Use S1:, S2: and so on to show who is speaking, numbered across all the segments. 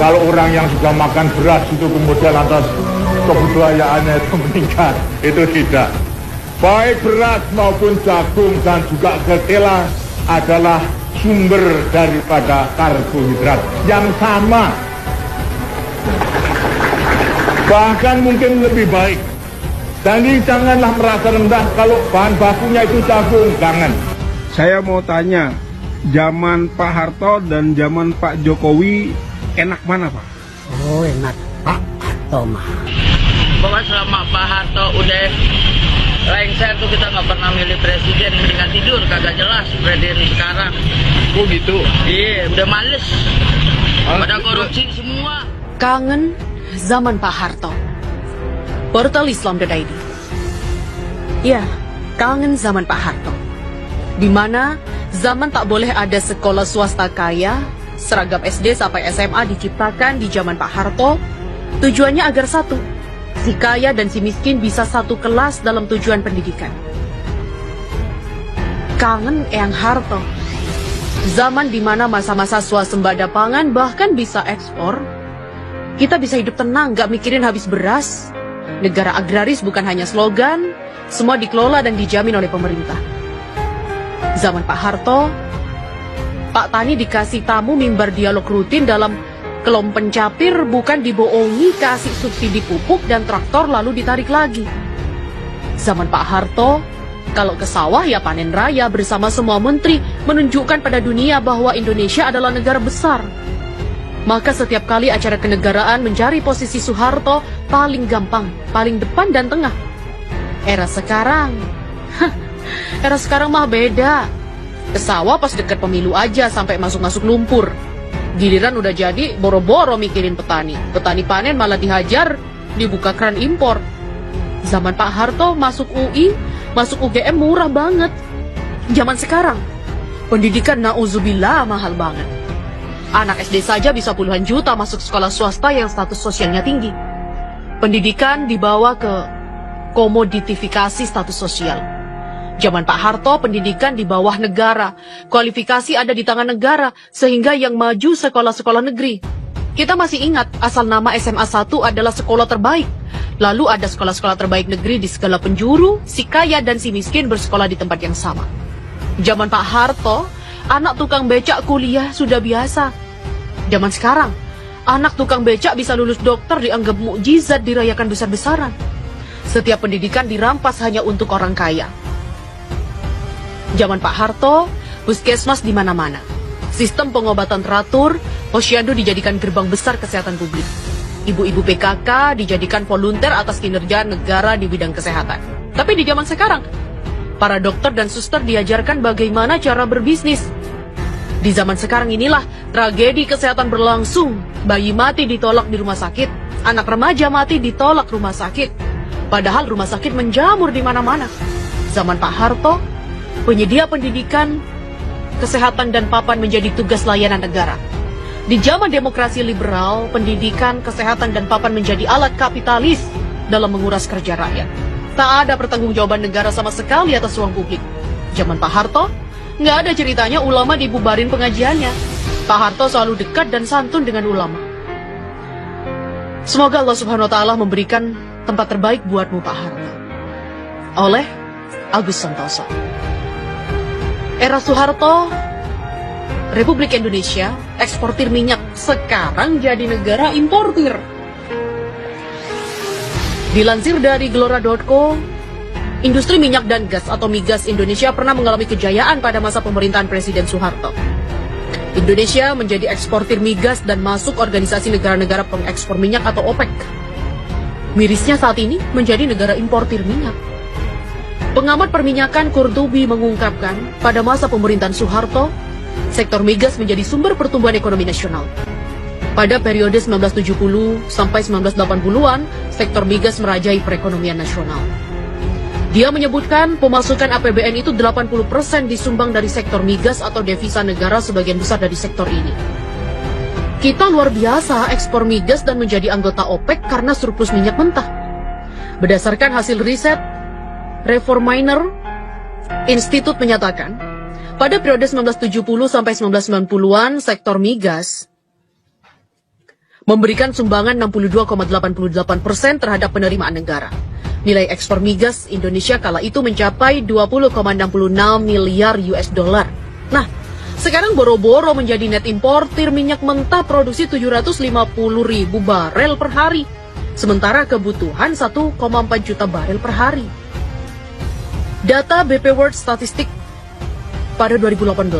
S1: kalau orang yang sudah makan beras itu kemudian lantas kebudayaannya itu meningkat. Itu tidak. Baik beras maupun jagung dan juga ketela adalah sumber daripada karbohidrat yang sama. Bahkan mungkin lebih baik. Jadi janganlah merasa rendah kalau bahan bakunya itu jagung, jangan.
S2: Saya mau tanya, zaman Pak Harto dan zaman Pak Jokowi enak mana Pak?
S3: Oh enak Pak Harto mah.
S4: Pokoknya selama Pak Harto udah lengser tuh kita nggak pernah milih presiden, mendingan tidur, kagak jelas presiden sekarang.
S1: Oh gitu?
S4: Iya, udah males. Pada korupsi semua.
S5: Kangen zaman Pak Harto. Portal Islam.id. Ya, kangen zaman Pak Harto. Di mana zaman tak boleh ada sekolah swasta kaya, seragam SD sampai SMA diciptakan di zaman Pak Harto. Tujuannya agar satu, si kaya dan si miskin bisa satu kelas dalam tujuan pendidikan. Kangen Eyang Harto. Zaman di mana masa-masa swasembada pangan bahkan bisa ekspor. Kita bisa hidup tenang, gak mikirin habis beras. Negara agraris bukan hanya slogan, semua dikelola dan dijamin oleh pemerintah. Zaman Pak Harto, Pak Tani dikasih tamu mimbar dialog rutin dalam kelom pencapir, bukan dibohongi kasih subsidi pupuk dan traktor lalu ditarik lagi. Zaman Pak Harto, kalau ke sawah ya panen raya bersama semua menteri, menunjukkan pada dunia bahwa Indonesia adalah negara besar. Maka setiap kali acara kenegaraan mencari posisi Soeharto paling gampang, paling depan dan tengah. Era sekarang mah beda. Ke sawah pas deket pemilu aja sampai masuk-masuk lumpur. Giliran udah jadi boro-boro mikirin petani. Petani panen malah dihajar, dibuka keran impor. Zaman Pak Harto masuk UI, masuk UGM murah banget. Zaman sekarang pendidikan nauzubillah mahal banget. Anak SD saja bisa puluhan juta masuk sekolah swasta yang status sosialnya tinggi. Pendidikan dibawa ke komoditifikasi status sosial. Zaman Pak Harto, pendidikan di bawah negara. Kualifikasi ada di tangan negara, sehingga yang maju sekolah-sekolah negeri. Kita masih ingat, asal nama SMA 1 adalah sekolah terbaik. Lalu ada sekolah-sekolah terbaik negeri di segala penjuru, si kaya dan si miskin bersekolah di tempat yang sama. Zaman Pak Harto, anak tukang becak kuliah sudah biasa. Zaman sekarang, anak tukang becak bisa lulus dokter dianggap mukjizat dirayakan besar-besaran. Setiap pendidikan dirampas hanya untuk orang kaya. Zaman Pak Harto, puskesmas di mana-mana. Sistem pengobatan teratur, posyandu dijadikan gerbang besar kesehatan publik. Ibu-ibu PKK dijadikan volunteer atas kinerja negara di bidang kesehatan. Tapi di zaman sekarang, para dokter dan suster diajarkan bagaimana cara berbisnis. Di zaman sekarang inilah tragedi kesehatan berlangsung. Bayi mati ditolak di rumah sakit, anak remaja mati ditolak rumah sakit. Padahal rumah sakit menjamur di mana-mana. Zaman Pak Harto, penyedia pendidikan, kesehatan dan papan menjadi tugas layanan negara. Di zaman demokrasi liberal, pendidikan, kesehatan dan papan menjadi alat kapitalis dalam menguras kerja rakyat. Tak ada pertanggungjawaban negara sama sekali atas uang publik. Zaman Pak Harto, nggak ada ceritanya ulama dibubarin pengajiannya. Pak Harto selalu dekat dan santun dengan ulama. Semoga Allah Subhanahu wa Ta'ala memberikan tempat terbaik buatmu Pak Harto. Oleh Agus Santoso. Era Soeharto, Republik Indonesia eksportir minyak, sekarang jadi negara importir. Dilansir dari Gelora.co, industri minyak dan gas atau migas Indonesia pernah mengalami kejayaan pada masa pemerintahan Presiden Soeharto. Indonesia menjadi eksportir migas dan masuk organisasi negara-negara pengekspor minyak atau OPEC. Mirisnya saat ini menjadi negara importir minyak. Pengamat perminyakan Kurtubi mengungkapkan, pada masa pemerintahan Soeharto, sektor migas menjadi sumber pertumbuhan ekonomi nasional. Pada periode 1970 sampai 1980-an, sektor migas merajai perekonomian nasional. Dia menyebutkan pemasukan APBN itu 80% disumbang dari sektor migas atau devisa negara sebagian besar dari sektor ini. Kita luar biasa ekspor migas dan menjadi anggota OPEC karena surplus minyak mentah. Berdasarkan hasil riset Reforminer Institute menyatakan, pada periode 1970 sampai 1990-an sektor migas memberikan sumbangan 62,88% terhadap penerimaan negara. Nilai ekspor migas Indonesia kala itu mencapai 20,66 miliar US dollar. Nah, sekarang boro-boro menjadi net importir minyak mentah produksi 750 ribu barel per hari. Sementara kebutuhan 1,4 juta barel per hari. Data BP World Statistik pada 2018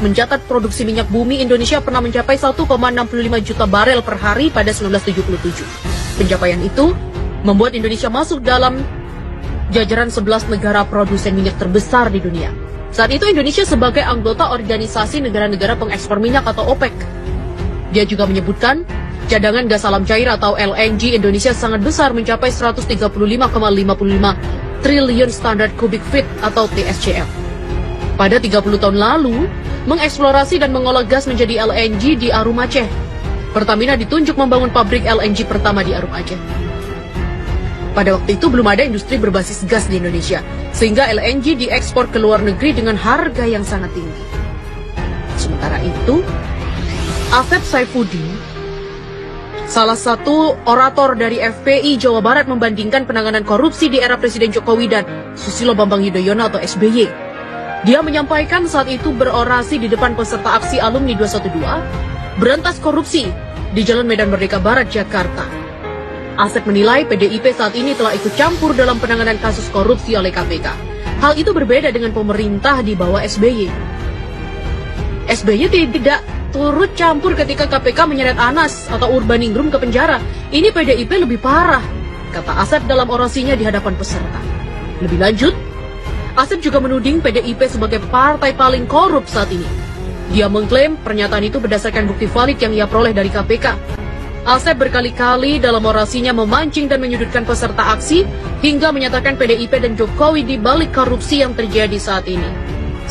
S5: mencatat produksi minyak bumi Indonesia pernah mencapai 1,65 juta barel per hari pada 1977. Pencapaian itu membuat Indonesia masuk dalam jajaran 11 negara produsen minyak terbesar di dunia. Saat itu Indonesia sebagai anggota organisasi negara-negara pengekspor minyak atau OPEC. Dia juga menyebutkan cadangan gas alam cair atau LNG Indonesia sangat besar mencapai 135,55 triliun standar kubik feet atau TSCF. Pada 30 tahun lalu, mengeksplorasi dan mengolah gas menjadi LNG di Arum Aceh. Pertamina ditunjuk membangun pabrik LNG pertama di Arum Aceh. Pada waktu itu belum ada industri berbasis gas di Indonesia, sehingga LNG diekspor ke luar negeri dengan harga yang sangat tinggi. Sementara itu, Asep Saifuddin, salah satu orator dari FPI Jawa Barat, membandingkan penanganan korupsi di era Presiden Jokowi dan Susilo Bambang Yudhoyono atau SBY. Dia menyampaikan saat itu berorasi di depan peserta aksi alumni 212, berantas korupsi di Jalan Medan Merdeka Barat, Jakarta. Asep menilai PDIP saat ini telah ikut campur dalam penanganan kasus korupsi oleh KPK. Hal itu berbeda dengan pemerintah di bawah SBY. SBY tidak turut campur ketika KPK menyeret Anas atau Urbaningrum ke penjara. Ini PDIP lebih parah, kata Asep dalam orasinya di hadapan peserta. Lebih lanjut, Asep juga menuding PDIP sebagai partai paling korup saat ini. Dia mengklaim pernyataan itu berdasarkan bukti valid yang ia peroleh dari KPK. Asep berkali-kali dalam orasinya memancing dan menyudutkan peserta aksi hingga menyatakan PDIP dan Jokowi di balik korupsi yang terjadi saat ini.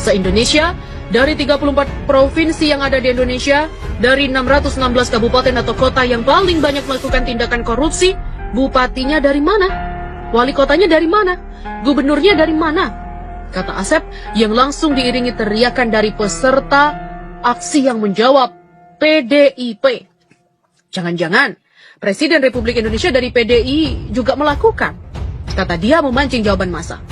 S5: Se-Indonesia, dari 34 provinsi yang ada di Indonesia, dari 616 kabupaten atau kota yang paling banyak melakukan tindakan korupsi, bupatinya dari mana? Wali kotanya dari mana? Gubernurnya dari mana? Kata Asep yang langsung diiringi teriakan dari peserta aksi yang menjawab PDIP. Jangan-jangan Presiden Republik Indonesia dari PDI juga melakukan, kata dia memancing jawaban massa.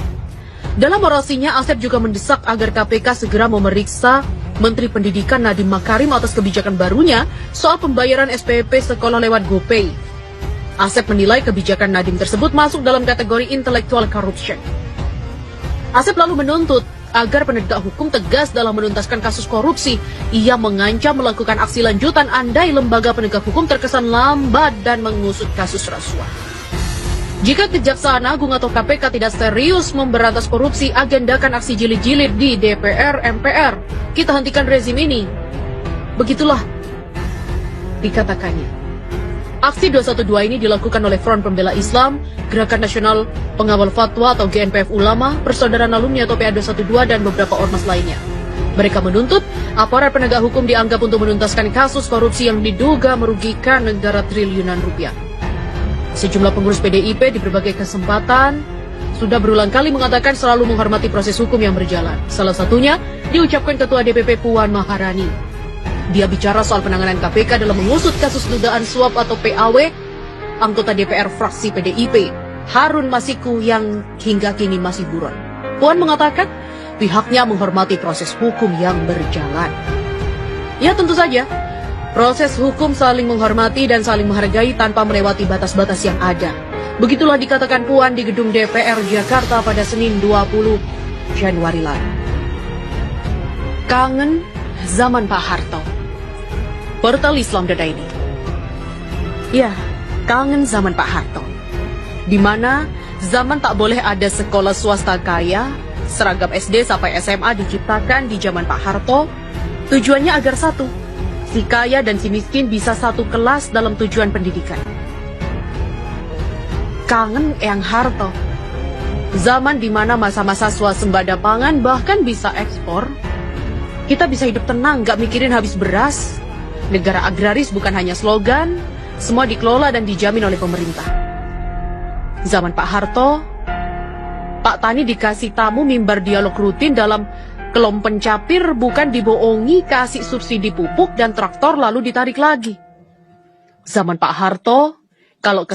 S5: Dalam orasinya, Asep juga mendesak agar KPK segera memeriksa Menteri Pendidikan Nadiem Makarim atas kebijakan barunya soal pembayaran SPP sekolah lewat GoPay. Asep menilai kebijakan Nadiem tersebut masuk dalam kategori intellectual corruption. Asep lalu menuntut agar penegak hukum tegas dalam menuntaskan kasus korupsi. Ia mengancam melakukan aksi lanjutan andai lembaga penegak hukum terkesan lambat dan mengusut kasus rasuah. Jika Kejaksaan Agung atau KPK tidak serius memberantas korupsi, agendakan aksi jilid-jilid di DPR, MPR. Kita hentikan rezim ini. Begitulah dikatakannya. Aksi 212 ini dilakukan oleh Front Pembela Islam, Gerakan Nasional Pengawal Fatwa atau GNPF Ulama, Persaudaraan Alumni atau PA212, dan beberapa ormas lainnya. Mereka menuntut aparat penegak hukum dianggap untuk menuntaskan kasus korupsi yang diduga merugikan negara triliunan rupiah. Sejumlah pengurus PDIP di berbagai kesempatan sudah berulang kali mengatakan selalu menghormati proses hukum yang berjalan. Salah satunya diucapkan Ketua DPP Puan Maharani. Dia bicara soal penanganan KPK dalam mengusut kasus dugaan suap atau PAW anggota DPR fraksi PDIP, Harun Masiku, yang hingga kini masih buron. Puan mengatakan pihaknya menghormati proses hukum yang berjalan. Ya, tentu saja, proses hukum saling menghormati dan saling menghargai tanpa melewati batas-batas yang ada. Begitulah dikatakan Puan di gedung DPR Jakarta pada Senin 20 Januari lalu. Kangen zaman Pak Harto. Portal Islam.id. Ya, kangen zaman Pak Harto. Di mana zaman tak boleh ada sekolah swasta kaya, seragam SD sampai SMA diciptakan di zaman Pak Harto. Tujuannya agar satu, si kaya dan si miskin bisa satu kelas dalam tujuan pendidikan. Kangen Eyang Harto. Zaman di mana masa-masa swasembada pangan bahkan bisa ekspor. Kita bisa hidup tenang, gak mikirin habis beras. Negara agraris bukan hanya slogan, semua dikelola dan dijamin oleh pemerintah. Zaman Pak Harto, Pak Tani dikasih tamu mimbar dialog rutin dalam kelom pencapir, bukan dibohongi kasih subsidi pupuk dan traktor lalu ditarik lagi. Zaman Pak Harto, kalau ke